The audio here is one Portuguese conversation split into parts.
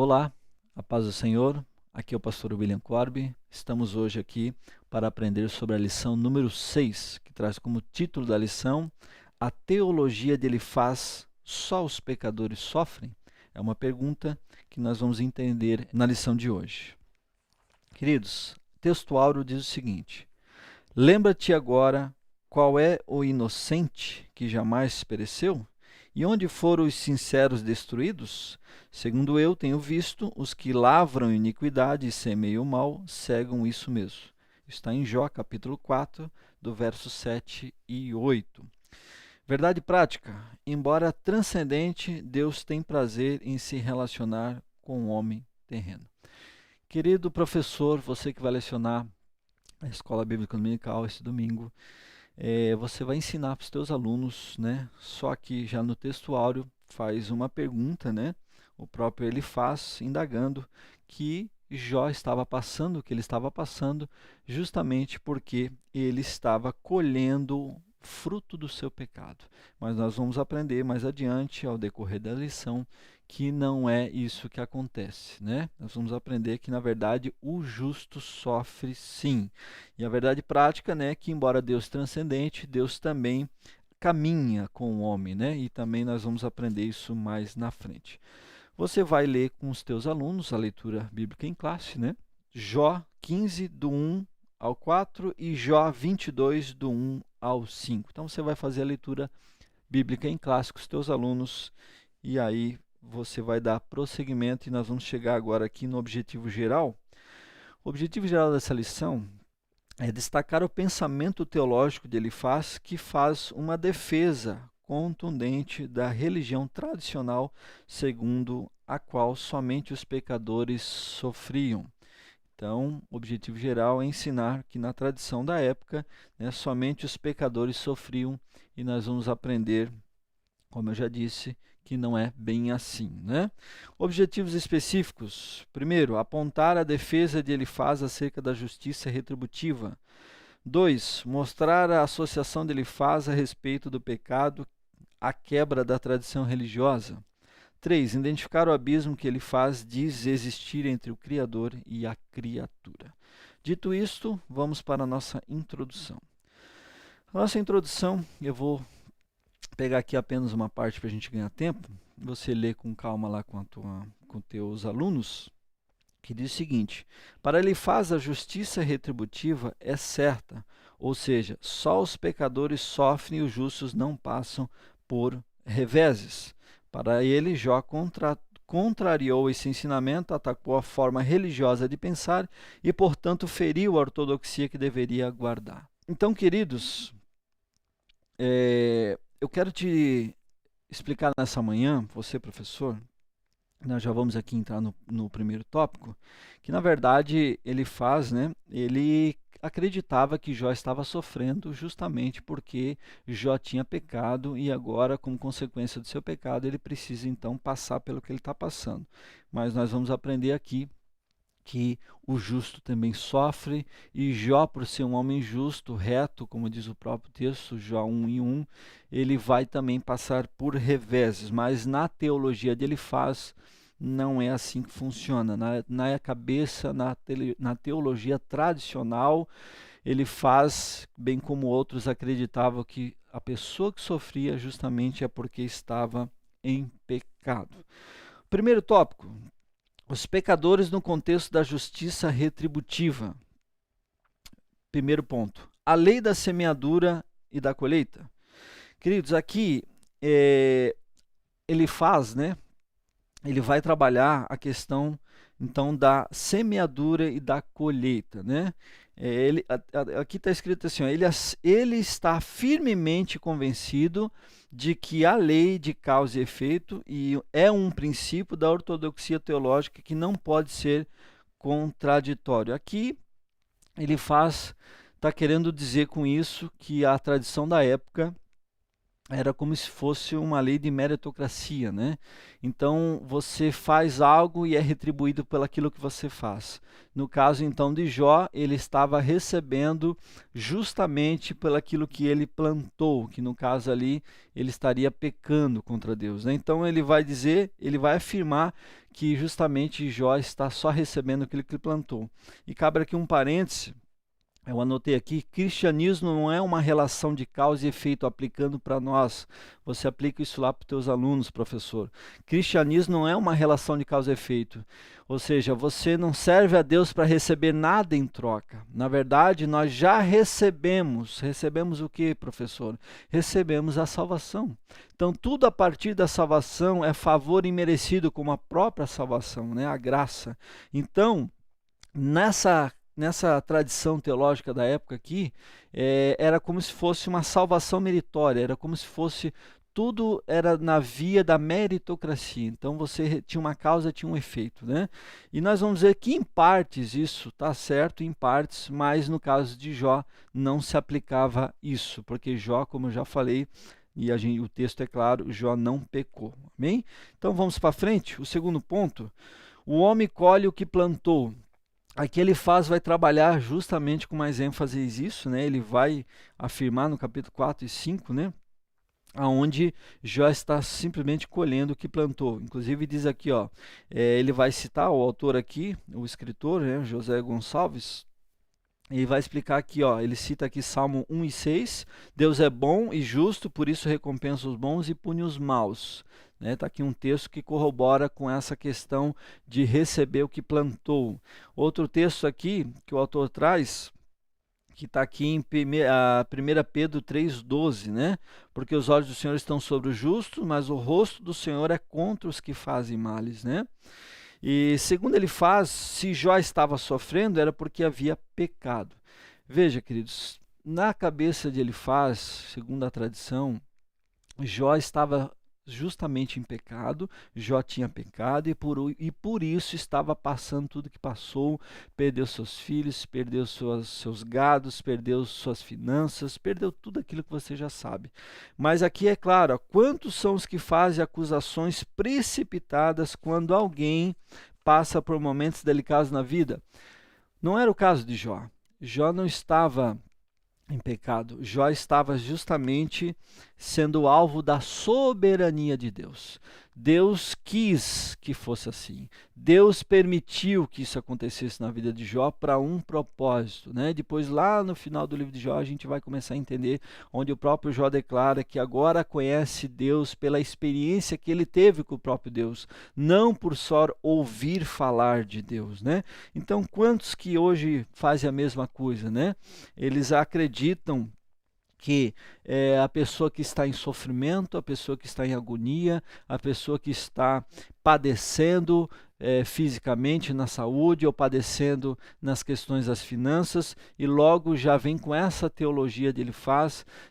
Olá, a paz do Senhor. Aqui é o pastor William Corby. Estamos hoje aqui para aprender sobre a lição número 6, que traz como título da lição: A teologia dele faz, só os pecadores sofrem? É uma pergunta que nós vamos entender na lição de hoje. Queridos, o texto áureo diz o seguinte: Lembra-te agora qual é o inocente que jamais pereceu? E onde foram os sinceros destruídos? Segundo eu tenho visto, os que lavram iniquidade e semeiam mal, cegam isso mesmo. Está em Jó, capítulo 4, do verso 7 e 8. Verdade prática: embora transcendente, Deus tem prazer em se relacionar com o homem terreno. Querido professor, você que vai lecionar a Escola Bíblica Dominical esse domingo, você vai ensinar para os teus alunos, né? Só que já no texto áureo faz uma pergunta, né? O próprio ele faz, indagando que Jó estava passando o que ele estava passando, justamente porque ele estava colhendo fruto do seu pecado. Mas nós vamos aprender mais adiante, ao decorrer da lição, que não é isso que acontece, né? Nós vamos aprender que, na verdade, o justo sofre sim. E a verdade prática, né, que embora Deus transcendente, Deus também caminha com o homem, né? E também nós vamos aprender isso mais na frente. Você vai ler com os teus alunos a leitura bíblica em classe, né? Jó 15, do 1 ao 4 e Jó 22, do 1 ao 5. Então você vai fazer a leitura bíblica em classe com os teus alunos e aí você vai dar prosseguimento e nós vamos chegar agora aqui no objetivo geral. O objetivo geral dessa lição é destacar o pensamento teológico de Elifaz, que faz uma defesa contundente da religião tradicional, segundo a qual somente os pecadores sofriam. Então, o objetivo geral é ensinar que na tradição da época, né, somente os pecadores sofriam, e nós vamos aprender, como eu já disse, que não é bem assim, né? Objetivos específicos. Primeiro, apontar a defesa de Elifaz acerca da justiça retributiva. 2. Mostrar a associação de Elifaz a respeito do pecado, a quebra da tradição religiosa. 3. Identificar o abismo que Elifaz diz existir entre o Criador e a criatura. Dito isto, vamos para a nossa introdução. A nossa introdução, eu vou pegar aqui apenas uma parte para a gente ganhar tempo. Você lê com calma lá com teus alunos, que diz o seguinte: para Elifaz a justiça retributiva é certa, ou seja, só os pecadores sofrem e os justos não passam por reveses. Para ele, Jó contrariou esse ensinamento, atacou a forma religiosa de pensar e, portanto, feriu a ortodoxia que deveria guardar. Então, queridos, eu quero te explicar nessa manhã, você professor, nós já vamos aqui entrar no primeiro tópico, que na verdade ele acreditava que Jó estava sofrendo justamente porque Jó tinha pecado e agora, como consequência do seu pecado, ele precisa então passar pelo que ele está passando. Mas nós vamos aprender aqui que o justo também sofre, e Jó, por ser um homem justo, reto, como diz o próprio texto, Jó 1:1, ele vai também passar por reveses, mas na teologia de Elifaz não é assim que funciona. Na cabeça, na teologia tradicional, Elifaz, bem como outros, acreditavam que a pessoa que sofria justamente é porque estava em pecado. Primeiro tópico: os pecadores no contexto da justiça retributiva. Primeiro ponto: a lei da semeadura e da colheita. Queridos, aqui Elifaz, né? Ele vai trabalhar a questão então da semeadura e da colheita, né? Aqui está escrito assim: ó, ele está firmemente convencido de que a lei de causa e efeito é um princípio da ortodoxia teológica que não pode ser contraditório. Aqui ele está querendo dizer com isso que a tradição da época era como se fosse uma lei de meritocracia, né? Então, você faz algo e é retribuído pelaquilo que você faz. No caso, então, de Jó, ele estava recebendo justamente pelaquilo que ele plantou, que no caso ali, ele estaria pecando contra Deus, né? Então, ele vai dizer, ele vai afirmar que justamente Jó está só recebendo aquilo que ele plantou. E cabe aqui um parêntese. Eu anotei aqui, cristianismo não é uma relação de causa e efeito aplicando para nós. Você aplica isso lá para os teus alunos, professor. Cristianismo não é uma relação de causa e efeito. Ou seja, você não serve a Deus para receber nada em troca. Na verdade, nós já recebemos. Recebemos o que, professor? Recebemos a salvação. Então, tudo a partir da salvação é favor imerecido, como a própria salvação, né? A graça. Então, nessa tradição teológica da época aqui, era como se fosse uma salvação meritória, era como se fosse tudo era na via da meritocracia. Então você tinha uma causa, tinha um efeito, né? E nós vamos ver que em partes isso está certo, em partes, mas no caso de Jó não se aplicava isso, porque Jó, como eu já falei, e o texto é claro, Jó não pecou. Amém? Então vamos para frente. O segundo ponto, o homem colhe o que plantou. Aqui ele vai trabalhar justamente com mais ênfase isso, né? Ele vai afirmar no capítulo 4 e 5, né? Onde Jó está simplesmente colhendo o que plantou. Inclusive diz aqui, ó, ele vai citar o autor aqui, o escritor, né, José Gonçalves, e vai explicar aqui, ó, ele cita aqui Salmo 1 e 6, Deus é bom e justo, por isso recompensa os bons e pune os maus. Está aqui um texto que corrobora com essa questão de receber o que plantou. Outro texto aqui que o autor traz, que está aqui em 1 Pedro 3,12, né? Porque os olhos do Senhor estão sobre os justos, mas o rosto do Senhor é contra os que fazem males, né? E segundo ele faz, se Jó estava sofrendo, era porque havia pecado. Veja, queridos, na cabeça de Elifaz, segundo a tradição, Jó estava justamente em pecado, Jó tinha pecado e por isso estava passando tudo que passou, perdeu seus filhos, perdeu seus gados, perdeu suas finanças, perdeu tudo aquilo que você já sabe. Mas aqui é claro, quantos são os que fazem acusações precipitadas quando alguém passa por momentos delicados na vida? Não era o caso de Jó. Jó não estava em pecado. Jó estava justamente sendo alvo da soberania de Deus. Deus quis que fosse assim. Deus permitiu que isso acontecesse na vida de Jó para um propósito, né? Depois, lá no final do livro de Jó, a gente vai começar a entender onde o próprio Jó declara que agora conhece Deus pela experiência que ele teve com o próprio Deus, não por só ouvir falar de Deus, né? Então, quantos que hoje fazem a mesma coisa, né? Eles acreditam que a pessoa que está em sofrimento, a pessoa que está em agonia, a pessoa que está padecendo fisicamente na saúde ou padecendo nas questões das finanças, e logo já vem com essa teologia dele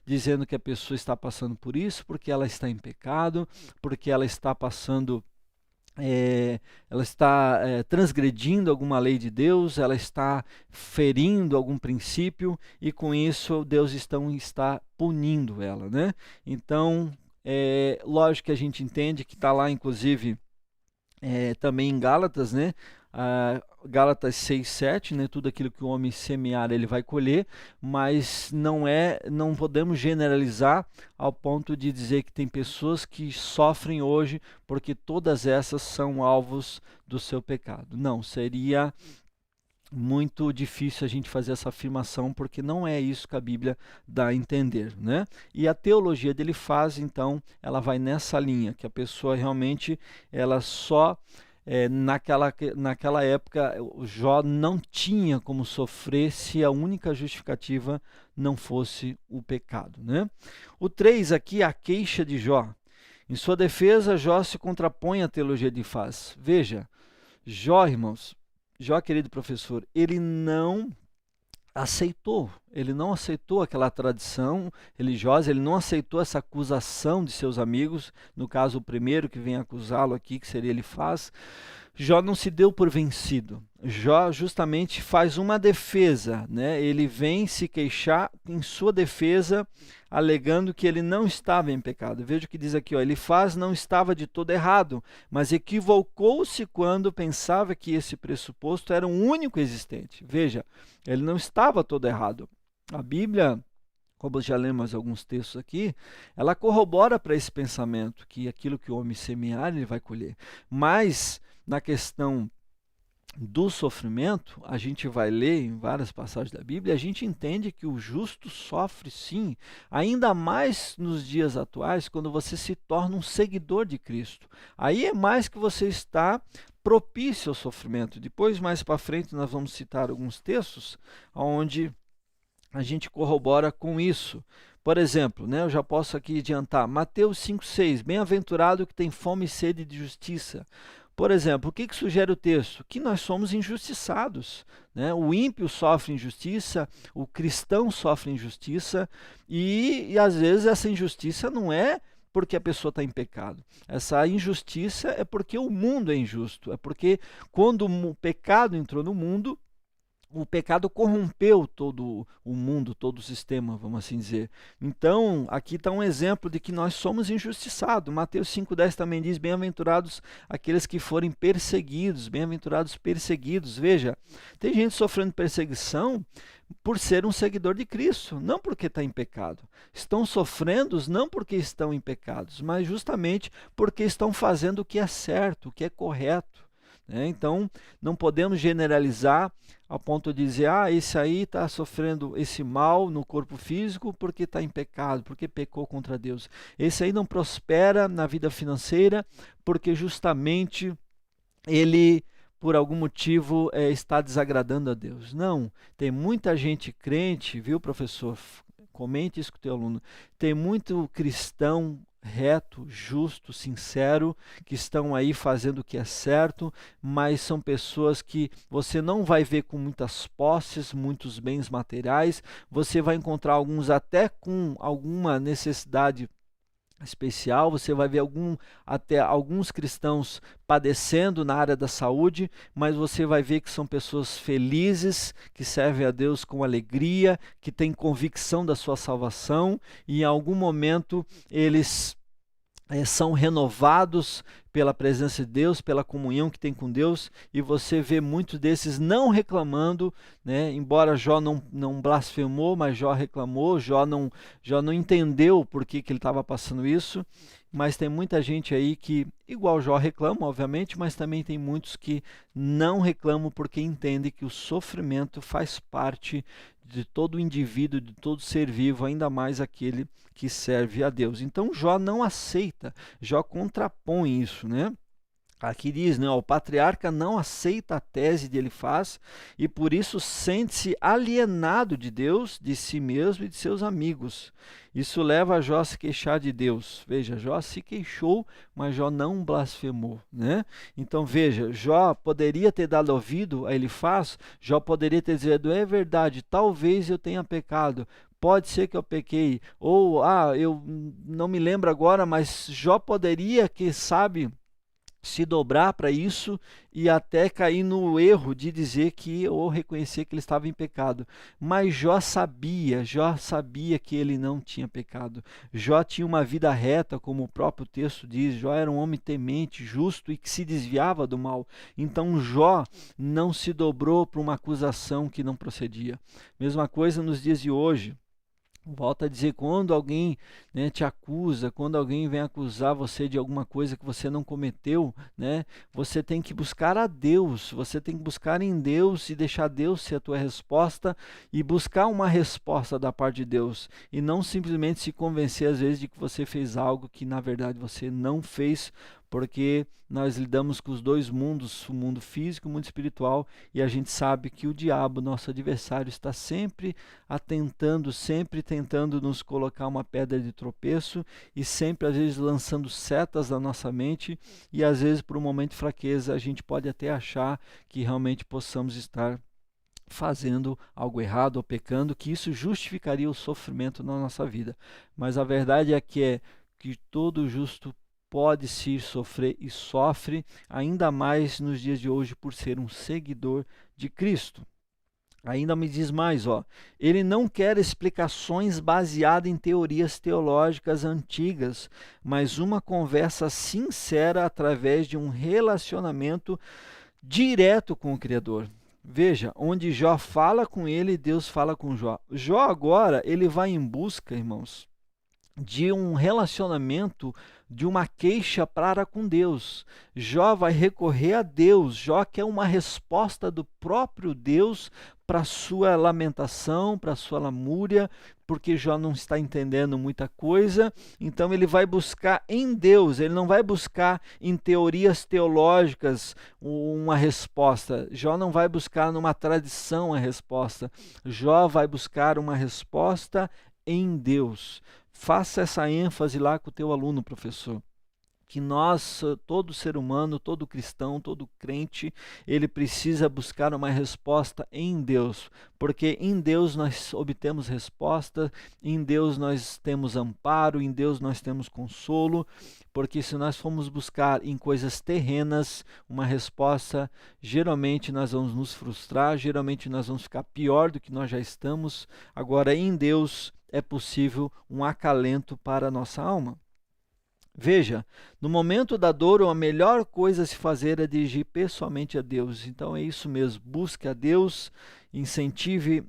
dizendo que a pessoa está passando por isso porque ela está em pecado, porque ela está passando ela está transgredindo alguma lei de Deus, ela está ferindo algum princípio e com isso Deus está punindo ela, né? Então, lógico que a gente entende que está lá, inclusive, também em Gálatas, né? Gálatas 6:7, né? Tudo aquilo que o homem semear ele vai colher, mas não podemos generalizar ao ponto de dizer que tem pessoas que sofrem hoje porque todas essas são alvos do seu pecado. Não, seria muito difícil a gente fazer essa afirmação, porque não é isso que a Bíblia dá a entender, né? E a teologia dele então, ela vai nessa linha, que a pessoa realmente, ela só naquela época, o Jó não tinha como sofrer se a única justificativa não fosse o pecado, né? O 3 aqui, a queixa de Jó. Em sua defesa, Jó se contrapõe à teologia de Elifaz. Veja, Jó, irmãos, Jó, querido professor, ele não aceitou aquela tradição religiosa, ele não aceitou essa acusação de seus amigos, no caso o primeiro que vem acusá-lo aqui, que seria Elifaz, Jó não se deu por vencido. Jó justamente faz uma defesa, né? Ele vem se queixar em sua defesa, alegando que ele não estava em pecado. Veja o que diz aqui, ó, Elifaz não estava de todo errado, mas equivocou-se quando pensava que esse pressuposto era o único existente. Veja, ele não estava todo errado. A Bíblia, como já lemos alguns textos aqui, ela corrobora para esse pensamento, que aquilo que o homem semear, ele vai colher. Mas, na questão do sofrimento, a gente vai ler em várias passagens da Bíblia, a gente entende que o justo sofre sim, ainda mais nos dias atuais, quando você se torna um seguidor de Cristo. Aí é mais que você está propício ao sofrimento. Depois, mais para frente, nós vamos citar alguns textos onde a gente corrobora com isso. Por exemplo, né, eu já posso aqui adiantar, Mateus 5,6, bem-aventurado que tem fome e sede de justiça. Por exemplo, o que sugere o texto? Que nós somos injustiçados, né? O ímpio sofre injustiça, o cristão sofre injustiça, e às vezes essa injustiça não é porque a pessoa está em pecado. Essa injustiça é porque o mundo é injusto, é porque quando o pecado entrou no mundo, o pecado corrompeu todo o mundo, todo o sistema, vamos assim dizer. Então, aqui está um exemplo de que nós somos injustiçados. Mateus 5,10 também diz, bem-aventurados aqueles que forem perseguidos, bem-aventurados perseguidos. Veja, tem gente sofrendo perseguição por ser um seguidor de Cristo, não porque está em pecado. Estão sofrendo não porque estão em pecados, mas justamente porque estão fazendo o que é certo, o que é correto. Então, não podemos generalizar ao ponto de dizer, esse aí está sofrendo esse mal no corpo físico porque está em pecado, porque pecou contra Deus. Esse aí não prospera na vida financeira porque justamente ele, por algum motivo, está desagradando a Deus. Não, tem muita gente crente, viu, professor? Comente isso com o teu aluno. Tem muito cristão reto, justo, sincero, que estão aí fazendo o que é certo, mas são pessoas que você não vai ver com muitas posses, muitos bens materiais, você vai encontrar alguns até com alguma necessidade especial, você vai ver até alguns cristãos padecendo na área da saúde, mas você vai ver que são pessoas felizes, que servem a Deus com alegria, que têm convicção da sua salvação, e em algum momento eles são renovados pela presença de Deus, pela comunhão que tem com Deus, e você vê muitos desses não reclamando, né? Embora Jó não blasfemou, mas Jó reclamou, Jó não entendeu por que ele estava passando isso, mas tem muita gente aí que, igual Jó, reclama, obviamente, mas também tem muitos que não reclamam porque entendem que o sofrimento faz parte de todo indivíduo, de todo ser vivo, ainda mais aquele que serve a Deus. Então Jó não aceita, Jó contrapõe isso, né? Aqui diz, né, o patriarca não aceita a tese de Elifaz e por isso sente-se alienado de Deus, de si mesmo e de seus amigos. Isso leva Jó a se queixar de Deus. Veja, Jó se queixou, mas Jó não blasfemou, né? Então veja, Jó poderia ter dado ouvido a Elifaz, Jó poderia ter dito, é verdade, talvez eu tenha pecado, pode ser que eu pequei, ou eu não me lembro agora, mas Jó poderia, que sabe, se dobrar para isso e até cair no erro de dizer que ou reconhecer que ele estava em pecado. Mas Jó sabia que ele não tinha pecado. Jó tinha uma vida reta, como o próprio texto diz. Jó era um homem temente, justo e que se desviava do mal. Então Jó não se dobrou para uma acusação que não procedia. Mesma coisa nos dias de hoje. Volto a dizer, quando alguém, né, te acusa, quando alguém vem acusar você de alguma coisa que você não cometeu, né, você tem que buscar a Deus, você tem que buscar em Deus e deixar Deus ser a tua resposta e buscar uma resposta da parte de Deus e não simplesmente se convencer às vezes de que você fez algo que na verdade você não fez, porque nós lidamos com os dois mundos, o mundo físico e o mundo espiritual, e a gente sabe que o diabo, nosso adversário, está sempre atentando, sempre tentando nos colocar uma pedra de tropeço e sempre, às vezes, lançando setas na nossa mente e, às vezes, por um momento de fraqueza, a gente pode até achar que realmente possamos estar fazendo algo errado ou pecando, que isso justificaria o sofrimento na nossa vida. Mas a verdade é que todo justo pode sim sofrer e sofre, ainda mais nos dias de hoje por ser um seguidor de Cristo. Ainda me diz mais, ele não quer explicações baseadas em teorias teológicas antigas, mas uma conversa sincera através de um relacionamento direto com o Criador. Veja, onde Jó fala com ele, Deus fala com Jó. Jó agora, ele vai em busca, irmãos, de um relacionamento, de uma queixa para com Deus. Jó vai recorrer a Deus. Jó quer uma resposta do próprio Deus para a sua lamentação, para a sua lamúria, porque Jó não está entendendo muita coisa. Então ele vai buscar em Deus, ele não vai buscar em teorias teológicas uma resposta. Jó não vai buscar numa tradição a resposta. Jó vai buscar uma resposta em Deus. Faça essa ênfase lá com o teu aluno, professor. Que nós, todo ser humano, todo cristão, todo crente, ele precisa buscar uma resposta em Deus, porque em Deus nós obtemos resposta, em Deus nós temos amparo, em Deus nós temos consolo, porque se nós formos buscar em coisas terrenas uma resposta, geralmente nós vamos nos frustrar, geralmente nós vamos ficar pior do que nós já estamos. Agora, em Deus é possível um acalento para a nossa alma. Veja, no momento da dor, a melhor coisa a se fazer é dirigir pessoalmente a Deus. Então é isso mesmo, busque a Deus, incentive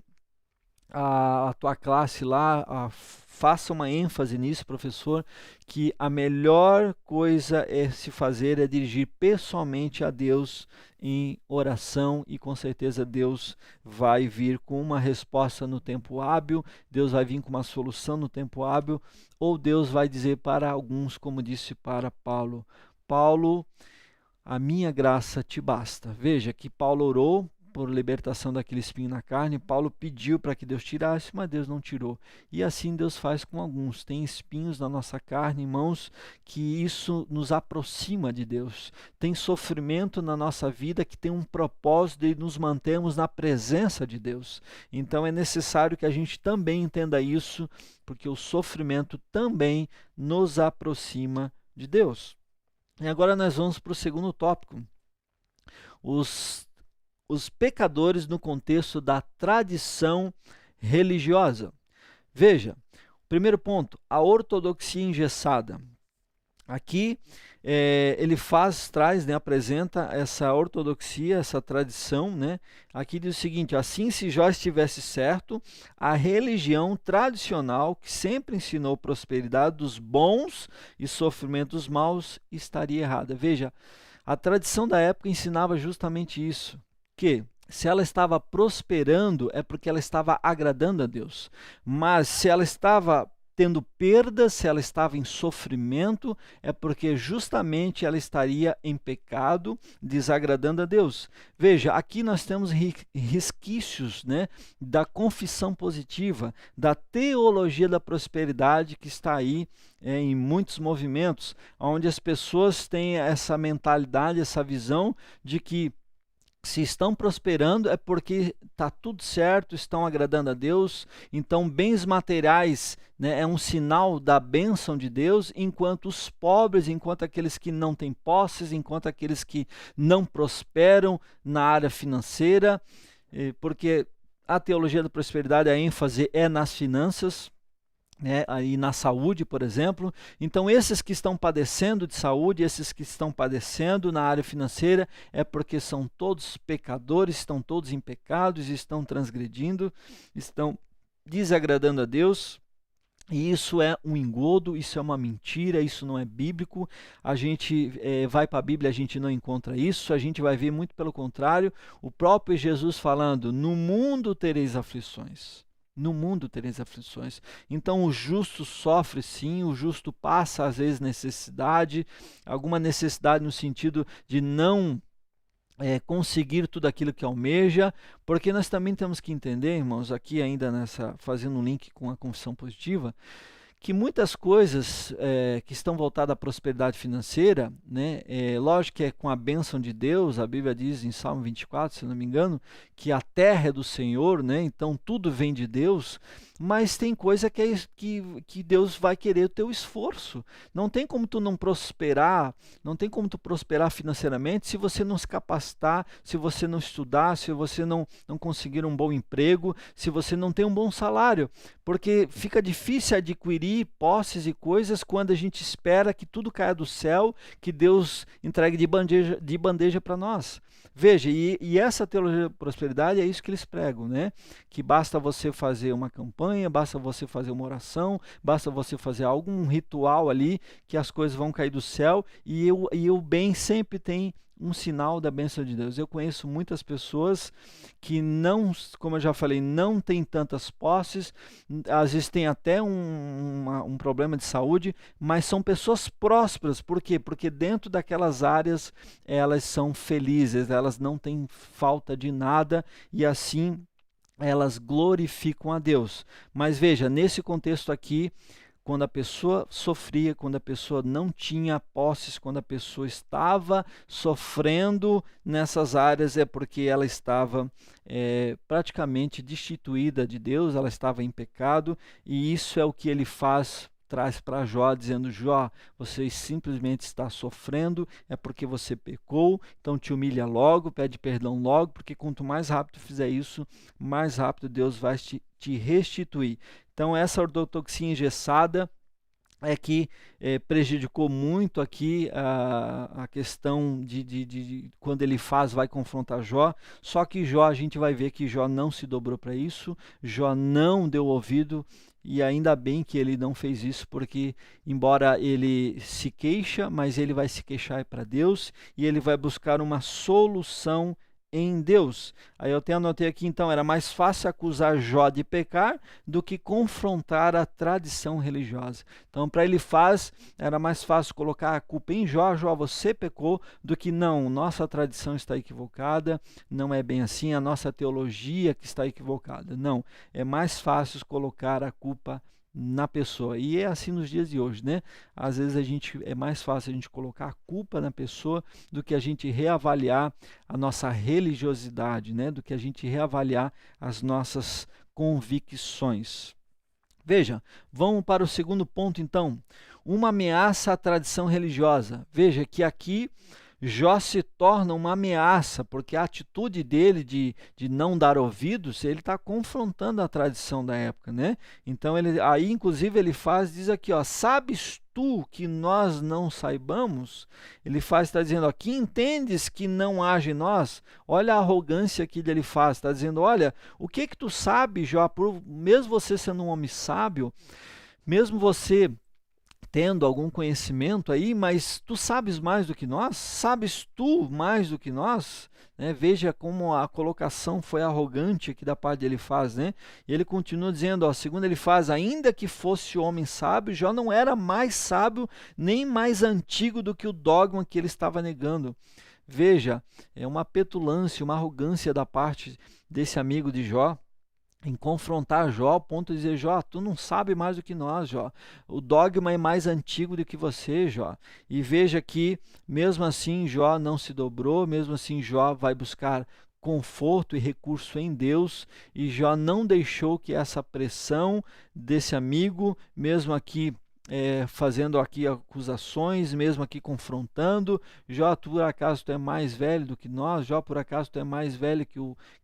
a tua classe lá, faça uma ênfase nisso, professor, que a melhor coisa a se fazer é dirigir pessoalmente a Deus em oração, e com certeza Deus vai vir com uma resposta no tempo hábil, Deus vai vir com uma solução no tempo hábil, ou Deus vai dizer para alguns, como disse para Paulo: Paulo, a minha graça te basta. Veja que Paulo orou por libertação daquele espinho na carne, Paulo pediu para que Deus tirasse, mas Deus não tirou. E assim Deus faz com alguns. Tem espinhos na nossa carne, irmãos, que isso nos aproxima de Deus. Tem sofrimento na nossa vida que tem um propósito de nos mantermos na presença de Deus. Então é necessário que a gente também entenda isso, porque o sofrimento também nos aproxima de Deus. E agora nós vamos para o segundo tópico. Os pecadores no contexto da tradição religiosa. Veja, primeiro ponto, a ortodoxia engessada. Aqui ele traz, apresenta essa ortodoxia, essa tradição. Aqui diz o seguinte: assim, se Jó estivesse certo, a religião tradicional, que sempre ensinou prosperidade dos bons e sofrimento dos maus, estaria errada. Veja, a tradição da época ensinava justamente isso, que se ela estava prosperando é porque ela estava agradando a Deus, mas se ela estava tendo perdas, se ela estava em sofrimento, é porque justamente ela estaria em pecado, desagradando a Deus. Veja, aqui nós temos resquícios da confissão positiva, da teologia da prosperidade que está aí em muitos movimentos, onde as pessoas têm essa mentalidade, essa visão de que se estão prosperando é porque está tudo certo, estão agradando a Deus. Então, bens materiais é um sinal da bênção de Deus, enquanto os pobres, enquanto aqueles que não têm posses, enquanto aqueles que não prosperam na área financeira, porque a teologia da prosperidade, a ênfase é nas finanças, aí na saúde, por exemplo. Então esses que estão padecendo de saúde, esses que estão padecendo na área financeira, é porque são todos pecadores, estão todos em pecados, estão transgredindo, estão desagradando a Deus. E isso é um engodo, isso é uma mentira, isso não é bíblico. A gente vai para a Bíblia, a gente não encontra isso, a gente vai ver muito pelo contrário, o próprio Jesus falando: no mundo tereis aflições. No mundo tereis aflições. Então o justo sofre sim, o justo passa às vezes necessidade, alguma necessidade no sentido de não conseguir tudo aquilo que almeja, porque nós também temos que entender, irmãos, aqui ainda fazendo um link com a confissão positiva, que muitas coisas que estão voltadas à prosperidade financeira, né, lógico que é com a bênção de Deus. A Bíblia diz em Salmo 24, se não me engano, que a terra é do Senhor, né, então tudo vem de Deus, mas tem coisa que Deus vai querer o teu esforço. Não tem como tu não prosperar, não tem como tu prosperar financeiramente se você não se capacitar, se você não estudar, se você não conseguir um bom emprego, se você não tem um bom salário, porque fica difícil adquirir posses e coisas quando a gente espera que tudo caia do céu, que Deus entregue de bandeja para nós. Veja, e essa teologia da prosperidade é isso que eles pregam, né? Que basta você fazer uma campanha, basta você fazer uma oração, basta você fazer algum ritual ali, que as coisas vão cair do céu, e o bem sempre tem um sinal da bênção de Deus. Eu conheço muitas pessoas que não, como eu já falei, não têm tantas posses, às vezes tem até um problema de saúde, mas são pessoas prósperas. Por quê? Porque dentro daquelas áreas elas são felizes, elas não têm falta de nada e assim elas glorificam a Deus. Mas veja, nesse contexto aqui, quando a pessoa sofria, quando a pessoa não tinha posses, quando a pessoa estava sofrendo nessas áreas, é porque ela estava praticamente destituída de Deus, ela estava em pecado, e isso é o que ele traz para Jó, dizendo: Jó, você simplesmente está sofrendo, é porque você pecou, então te humilha logo, pede perdão logo, porque quanto mais rápido fizer isso, mais rápido Deus vai te restituir. Então essa ortodoxia engessada é que prejudicou muito aqui a questão de quando ele vai confrontar Jó. Só que Jó, a gente vai ver que Jó não se dobrou para isso, Jó não deu ouvido, e ainda bem que ele não fez isso, porque embora ele se queixa, mas ele vai se queixar para Deus, e ele vai buscar uma solução em Deus. Aí eu anotei aqui, então, era mais fácil acusar Jó de pecar do que confrontar a tradição religiosa. Então, para Elifaz, era mais fácil colocar a culpa em Jó: Jó, você pecou, do que não, nossa tradição está equivocada, não é bem assim, a nossa teologia que está equivocada. Não, é mais fácil colocar a culpa na pessoa. E é assim nos dias de hoje, né? Às vezes é mais fácil a gente colocar a culpa na pessoa do que a gente reavaliar a nossa religiosidade, né? Do que a gente reavaliar as nossas convicções. Veja, vamos para o segundo ponto então. Uma ameaça à tradição religiosa. Veja que aqui Jó se torna uma ameaça, porque a atitude dele de não dar ouvidos, ele está confrontando a tradição da época, né? Então, aí inclusive ele diz aqui, ó: sabes tu que nós não saibamos? Ele está dizendo aqui: entendes que não age em nós? Olha a arrogância que ele faz, está dizendo: olha, o que tu sabe, Jó, mesmo você sendo um homem sábio, mesmo você tendo algum conhecimento aí, mas tu sabes mais do que nós? Sabes tu mais do que nós? Né? Veja como a colocação foi arrogante aqui da parte dele faz, né? E ele continua dizendo, ó, segundo ele faz: ainda que fosse homem sábio, Jó não era mais sábio nem mais antigo do que o dogma que ele estava negando. Veja, é uma petulância, uma arrogância da parte desse amigo de Jó, em confrontar Jó ao ponto de dizer: Jó, tu não sabe mais do que nós, Jó. O dogma é mais antigo do que você, Jó. E veja que, mesmo assim, Jó não se dobrou, mesmo assim, Jó vai buscar conforto e recurso em Deus, e Jó não deixou que essa pressão desse amigo, mesmo aqui fazendo aqui acusações, mesmo aqui confrontando: Jó, tu por acaso tu é mais velho do que nós? Jó, por acaso tu é mais velho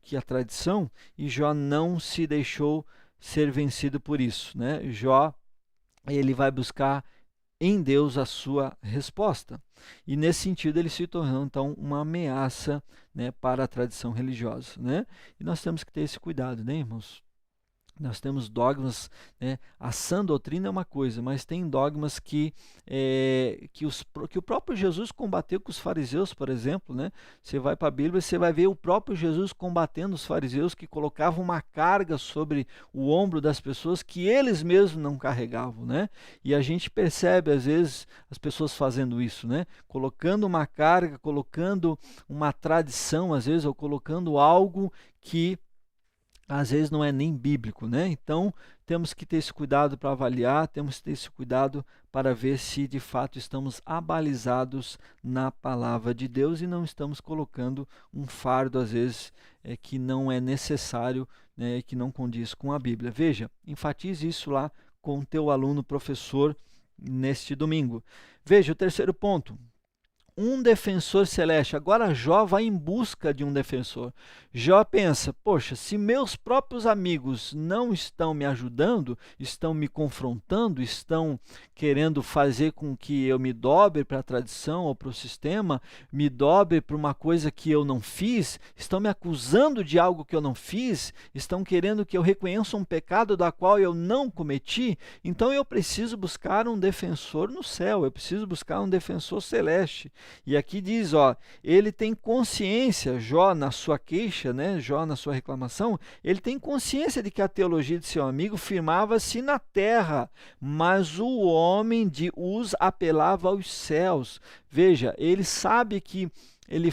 que a tradição? E Jó não se deixou ser vencido por isso, né? Jó, ele vai buscar em Deus a sua resposta. E nesse sentido ele se tornou então uma ameaça, né, para a tradição religiosa, né? E nós temos que ter esse cuidado, né, irmãos? Nós temos dogmas, né? A sã doutrina é uma coisa, mas tem dogmas que o próprio Jesus combateu com os fariseus, por exemplo, né? Você vai para a Bíblia e você vai ver o próprio Jesus combatendo os fariseus, que colocavam uma carga sobre o ombro das pessoas que eles mesmos não carregavam, né? E a gente percebe, às vezes, as pessoas fazendo isso, né? Colocando uma carga, colocando uma tradição, às vezes, ou colocando algo que às vezes não é nem bíblico, né? Então, temos que ter esse cuidado para avaliar, temos que ter esse cuidado para ver se de fato estamos abalizados na palavra de Deus e não estamos colocando um fardo, às vezes, que não é necessário, né, que não condiz com a Bíblia. Veja, enfatize isso lá com o teu aluno professor neste domingo. Veja, o terceiro ponto. Um defensor celeste. Agora Jó vai em busca de um defensor. Jó pensa, poxa, se meus próprios amigos não estão me ajudando, estão me confrontando, estão querendo fazer com que eu me dobre para a tradição ou para o sistema, me dobre para uma coisa que eu não fiz, estão me acusando de algo que eu não fiz, estão querendo que eu reconheça um pecado da qual eu não cometi, então eu preciso buscar um defensor no céu, eu preciso buscar um defensor celeste. E aqui diz, ó, ele tem consciência, Jó na sua queixa, né, Jó na sua reclamação, ele tem consciência de que a teologia de seu amigo firmava-se na terra, mas o homem de Uz apelava aos céus. Veja, ele sabe que ele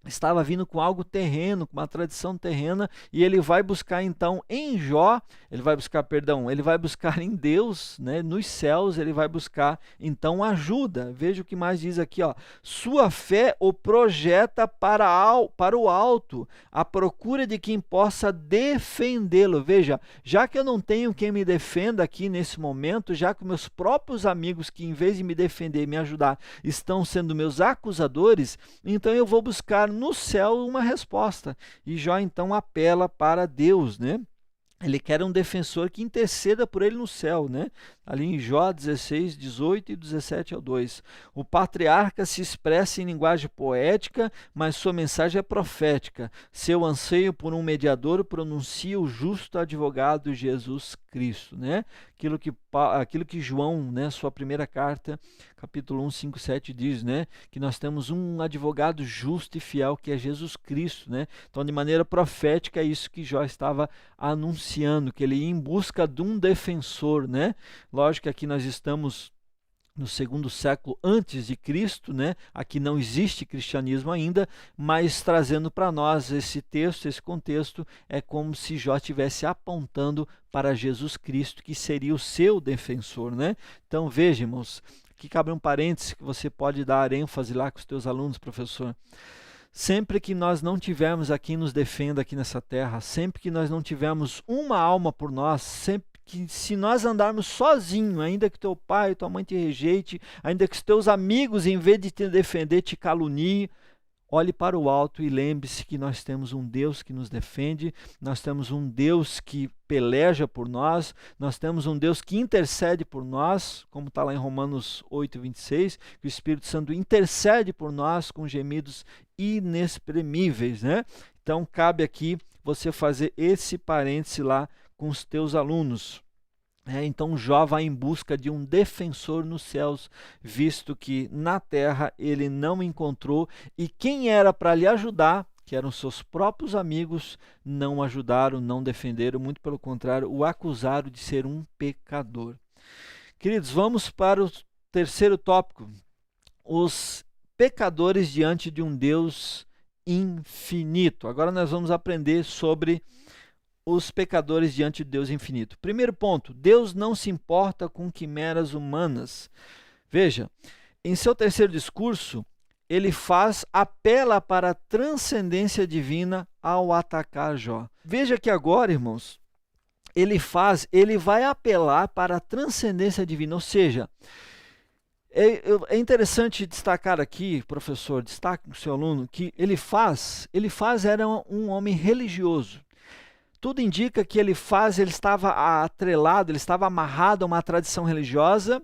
estava vindo com algo terreno, com uma tradição terrena, e ele vai buscar então em Jó, ele vai buscar em Deus, né, nos céus, ele vai buscar então ajuda. Veja o que mais diz aqui, ó. Sua fé o projeta para o alto, à procura de quem possa defendê-lo. Veja, já que eu não tenho quem me defenda aqui nesse momento, já que meus próprios amigos que em vez de me defender, me ajudar, estão sendo meus acusadores, então eu vou buscar no céu uma resposta. E Jó então apela para Deus, né? Ele quer um defensor que interceda por ele no céu, né? Ali em Jó 16, 18 e 17 ao 2. O patriarca se expressa em linguagem poética, mas sua mensagem é profética. Seu anseio por um mediador pronuncia o justo advogado Jesus Cristo, né? Aquilo que João, né, sua primeira carta, capítulo 1, 5, 7 diz, né, que nós temos um advogado justo e fiel que é Jesus Cristo, né? Então, de maneira profética, é isso que Jó estava anunciando, que ele ia em busca de um defensor, né? Lógico que aqui nós estamos no segundo século antes de Cristo, né? Aqui não existe cristianismo ainda, mas trazendo para nós esse texto, esse contexto, é como se Jó estivesse apontando para Jesus Cristo, que seria o seu defensor, né? Então veja, irmãos, aqui cabe um parêntese que você pode dar ênfase lá com os teus alunos, professor. Sempre que nós não tivermos a quem nos defenda aqui nessa terra, sempre que nós não tivermos uma alma por nós, sempre que se nós andarmos sozinho, ainda que teu pai, tua mãe te rejeite, ainda que os teus amigos, em vez de te defender, te caluniem, olhe para o alto e lembre-se que nós temos um Deus que nos defende, nós temos um Deus que peleja por nós, nós temos um Deus que intercede por nós, como está lá em Romanos 8, 26, que o Espírito Santo intercede por nós com gemidos inexprimíveis, né? Então, cabe aqui você fazer esse parêntese lá com os teus alunos. Então Jó vai em busca de um defensor nos céus, visto que na terra ele não encontrou, e quem era para lhe ajudar, que eram seus próprios amigos, não ajudaram, não defenderam, muito pelo contrário, o acusaram de ser um pecador. Queridos, vamos para o terceiro tópico, os pecadores diante de um Deus infinito. Agora nós vamos aprender sobre os pecadores diante de Deus infinito. Primeiro ponto, Deus não se importa com quimeras humanas. Veja, em seu terceiro discurso, ele apela para a transcendência divina ao atacar Jó. Veja que agora, irmãos, ele vai apelar para a transcendência divina, ou seja, é interessante destacar aqui, professor, destaque com o seu aluno, que ele era um homem religioso. Tudo indica que ele estava atrelado, ele estava amarrado a uma tradição religiosa,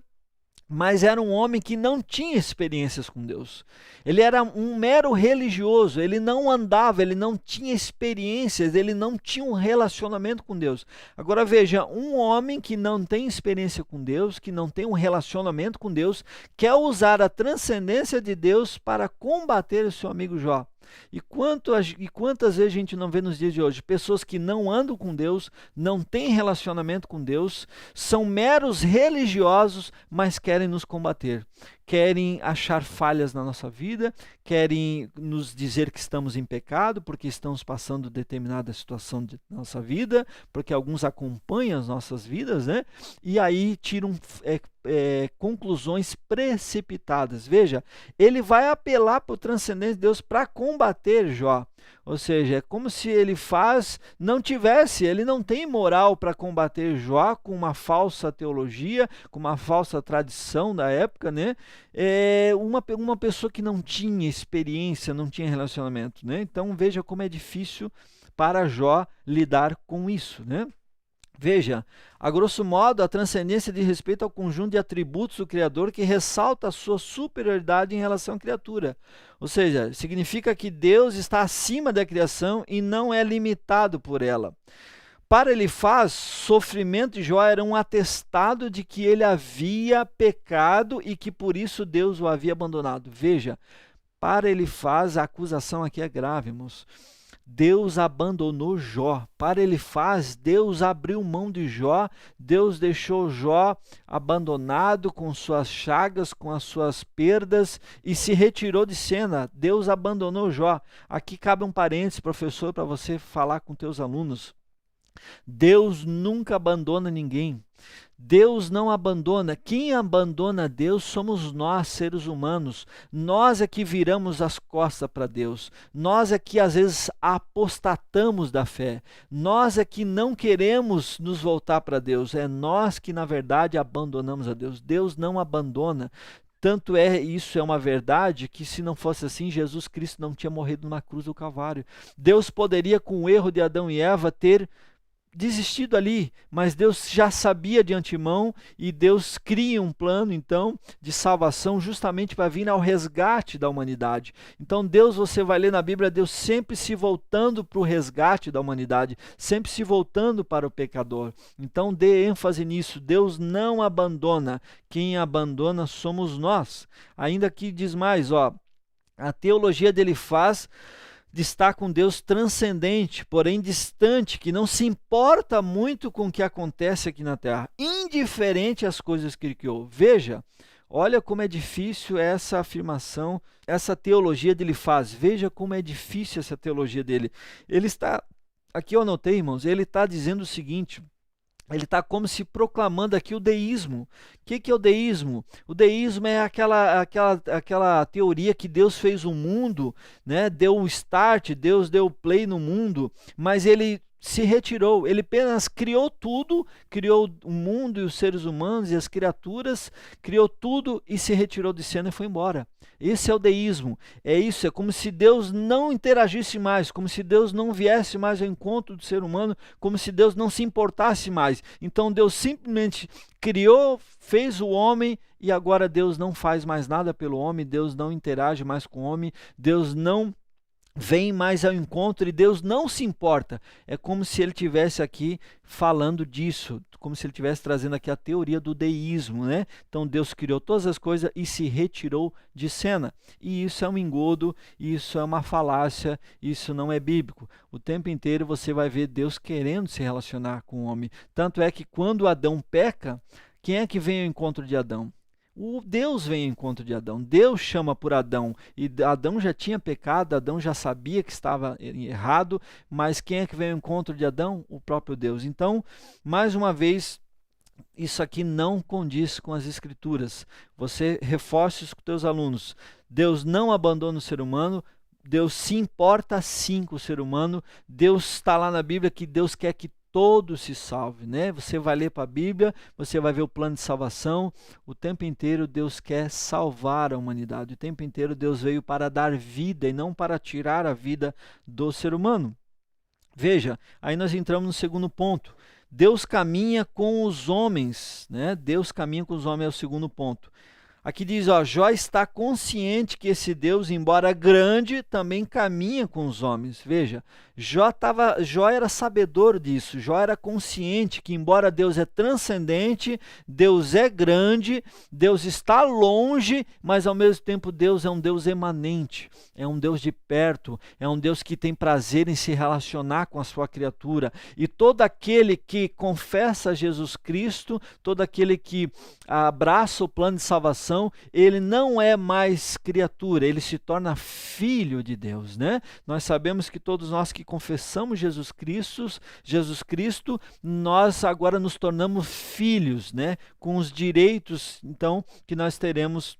mas era um homem que não tinha experiências com Deus. Ele era um mero religioso, ele não andava, ele não tinha experiências, ele não tinha um relacionamento com Deus. Agora veja, um homem que não tem experiência com Deus, que não tem um relacionamento com Deus, quer usar a transcendência de Deus para combater o seu amigo Jó. E quantas vezes a gente não vê nos dias de hoje pessoas que não andam com Deus, não têm relacionamento com Deus, são meros religiosos, mas querem nos combater, querem achar falhas na nossa vida, querem nos dizer que estamos em pecado, porque estamos passando determinada situação de nossa vida, porque alguns acompanham as nossas vidas, né? E aí tiram conclusões precipitadas. Veja, ele vai apelar para o transcendente de Deus para combater Jó. Ou seja, é como se ele ele não tem moral para combater Jó com uma falsa teologia, com uma falsa tradição da época, né? Uma pessoa que não tinha experiência, não tinha relacionamento, né? Então veja como é difícil para Jó lidar com isso, né? Veja, a grosso modo, a transcendência diz respeito ao conjunto de atributos do Criador que ressalta a sua superioridade em relação à criatura. Ou seja, significa que Deus está acima da criação e não é limitado por ela. Para Elifaz, sofrimento de Jó era um atestado de que ele havia pecado e que por isso Deus o havia abandonado. Veja, para Elifaz, a acusação aqui é grave, irmãos. Deus abandonou Jó. Para Elifaz, Deus abriu mão de Jó, Deus deixou Jó abandonado com suas chagas, com as suas perdas e se retirou de cena. Deus abandonou Jó. Aqui cabe um parênteses, professor, para você falar com teus alunos. Deus nunca abandona ninguém. Deus não abandona. Quem abandona Deus somos nós, seres humanos. Nós é que viramos as costas para Deus. Nós é que às vezes apostatamos da fé. Nós é que não queremos nos voltar para Deus. É nós que na verdade abandonamos a Deus. Deus não abandona. Tanto isso é uma verdade que se não fosse assim, Jesus Cristo não tinha morrido na cruz do Calvário. Deus poderia, com o erro de Adão e Eva, ter desistido ali, mas Deus já sabia de antemão e Deus cria um plano então de salvação justamente para vir ao resgate da humanidade. Então Deus, você vai ler na Bíblia, Deus sempre se voltando para o resgate da humanidade, sempre se voltando para o pecador. Então dê ênfase nisso, Deus não abandona, quem abandona somos nós. Ainda que diz mais, a teologia dele destaca um Deus transcendente, porém distante, que não se importa muito com o que acontece aqui na Terra, indiferente às coisas que ele criou. Veja, olha como é difícil essa afirmação, essa teologia dele faz. Veja como é difícil essa teologia dele. Ele está, aqui eu anotei, irmãos, ele está dizendo o seguinte: ele está como se proclamando aqui o deísmo. O que é o deísmo? O deísmo é aquela teoria que Deus fez o mundo, né? Deu um start, Deus deu play no mundo, mas ele se retirou, ele apenas criou tudo, criou o mundo e os seres humanos e as criaturas, criou tudo e se retirou de cena e foi embora. Esse é o deísmo, é isso, é como se Deus não interagisse mais, como se Deus não viesse mais ao encontro do ser humano, como se Deus não se importasse mais. Então Deus simplesmente criou, fez o homem e agora Deus não faz mais nada pelo homem, Deus não interage mais com o homem, Deus não vem mais ao encontro e Deus não se importa. É como se ele estivesse aqui falando disso, como se ele estivesse trazendo aqui a teoria do deísmo, né? Então Deus criou todas as coisas e se retirou de cena. E isso é um engodo, isso é uma falácia, isso não é bíblico. O tempo inteiro você vai ver Deus querendo se relacionar com o homem. Tanto é que quando Adão peca, quem é que vem ao encontro de Adão? O Deus vem ao encontro de Adão, Deus chama por Adão, e Adão já tinha pecado, Adão já sabia que estava errado, mas quem é que vem ao encontro de Adão? O próprio Deus. Então, mais uma vez, isso aqui não condiz com as Escrituras. Você reforce isso com os teus alunos. Deus não abandona o ser humano, Deus se importa sim com o ser humano, Deus está lá na Bíblia que Deus quer que todos se salvem, né? Você vai ler para a Bíblia, você vai ver o plano de salvação, o tempo inteiro Deus quer salvar a humanidade, o tempo inteiro Deus veio para dar vida e não para tirar a vida do ser humano. Veja, aí nós entramos no segundo ponto, Deus caminha com os homens, né? Deus caminha com os homens é o segundo ponto. Aqui diz, Jó está consciente que esse Deus, embora grande, também caminha com os homens. Veja, Jó era sabedor disso, Jó era consciente que embora Deus é transcendente, Deus é grande, Deus está longe, mas ao mesmo tempo Deus é um Deus emanente, é um Deus de perto, é um Deus que tem prazer em se relacionar com a sua criatura. E todo aquele que confessa Jesus Cristo, todo aquele que abraça o plano de salvação, salvação, ele não é mais criatura, ele se torna filho de Deus, né? Nós sabemos que todos nós que confessamos Jesus Cristo, nós agora nos tornamos filhos, né? Com os direitos, então, que nós teremos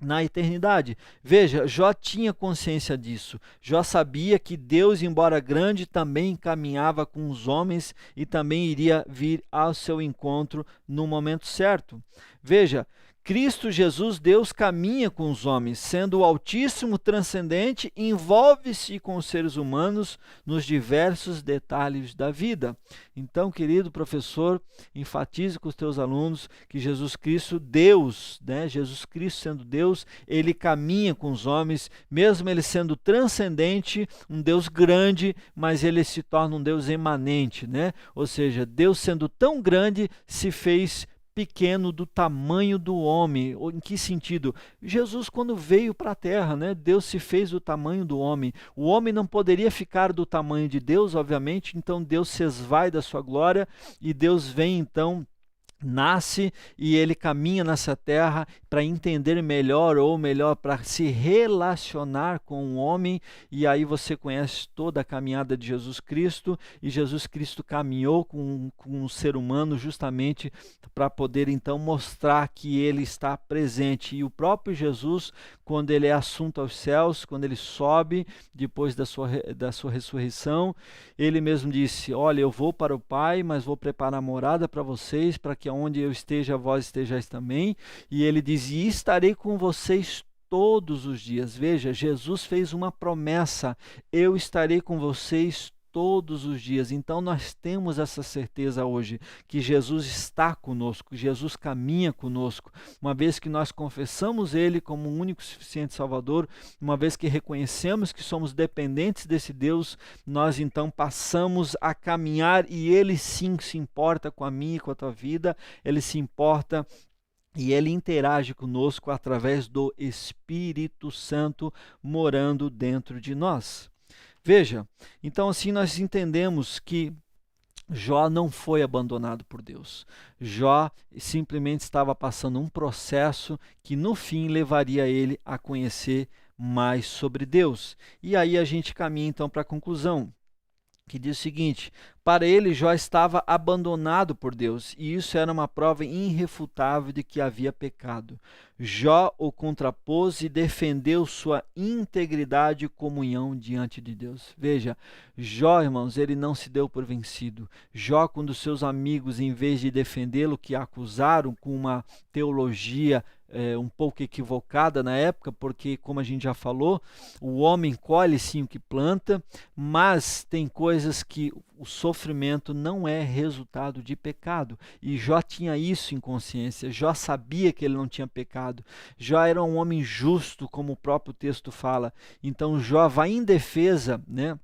na eternidade. Veja, Jó tinha consciência disso. Jó sabia que Deus, embora grande, também caminhava com os homens e também iria vir ao seu encontro no momento certo. Veja, Cristo Jesus, Deus caminha com os homens, sendo o Altíssimo transcendente, envolve-se com os seres humanos nos diversos detalhes da vida. Então, querido professor, enfatize com os teus alunos que Jesus Cristo, Deus, né? Jesus Cristo sendo Deus, ele caminha com os homens, mesmo ele sendo transcendente, um Deus grande, mas ele se torna um Deus imanente, né? Ou seja, Deus sendo tão grande, se fez pequeno do tamanho do homem. Em que sentido? Jesus, quando veio para a terra, né, Deus se fez do tamanho do homem. O homem não poderia ficar do tamanho de Deus, obviamente, então Deus se esvai da sua glória e Deus vem então, nasce e ele caminha nessa terra para entender melhor, ou melhor, para se relacionar com o homem. E aí você conhece toda a caminhada de Jesus Cristo, e Jesus Cristo caminhou com um ser humano justamente para poder então mostrar que ele está presente. E o próprio Jesus, quando ele é assunto aos céus, quando ele sobe depois da sua ressurreição, ele mesmo disse: olha, eu vou para o Pai, mas vou preparar morada para vocês, para que onde eu esteja, vós estejais também. E ele diz: e estarei com vocês todos os dias. Veja, Jesus fez uma promessa: eu estarei com vocês todos os dias. Então nós temos essa certeza hoje, que Jesus está conosco, Jesus caminha conosco, uma vez que nós confessamos ele como o único e suficiente Salvador, uma vez que reconhecemos que somos dependentes desse Deus, nós então passamos a caminhar, e ele sim se importa com a minha e com a tua vida, ele se importa e ele interage conosco através do Espírito Santo morando dentro de nós. Veja, então assim nós entendemos que Jó não foi abandonado por Deus. Jó simplesmente estava passando um processo que no fim levaria ele a conhecer mais sobre Deus. E aí a gente caminha então para a conclusão, que diz o seguinte: para ele Jó estava abandonado por Deus, e isso era uma prova irrefutável de que havia pecado. Jó o contrapôs e defendeu sua integridade e comunhão diante de Deus. Veja, Jó, irmãos, ele não se deu por vencido. Jó, quando seus amigos, em vez de defendê-lo, que acusaram com uma teologia um pouco equivocada na época, porque, como a gente já falou, o homem colhe sim o que planta, mas tem coisas que o sofrimento não é resultado de pecado. E Jó tinha isso em consciência. Jó sabia que ele não tinha pecado. Jó era um homem justo, como o próprio texto fala. Então Jó vai em defesa, né?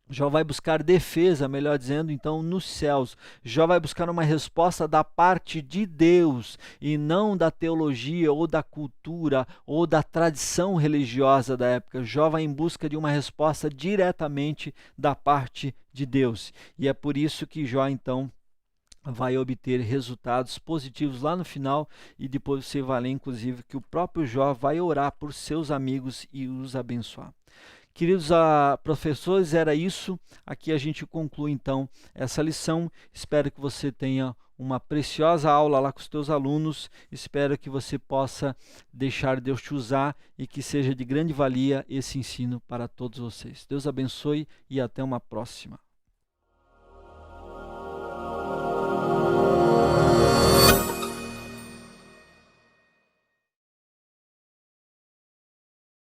Jó vai buscar defesa, melhor dizendo, então, nos céus. Jó vai buscar uma resposta da parte de Deus e não da teologia ou da cultura ou da tradição religiosa da época. Jó vai em busca de uma resposta diretamente da parte de Deus. E é por isso que Jó, então, vai obter resultados positivos lá no final, e depois você vai ler, inclusive, que o próprio Jó vai orar por seus amigos e os abençoar. Queridos professores, era isso. Aqui a gente conclui então essa lição. Espero que você tenha uma preciosa aula lá com os teus alunos. Espero que você possa deixar Deus te usar e que seja de grande valia esse ensino para todos vocês. Deus abençoe e até uma próxima.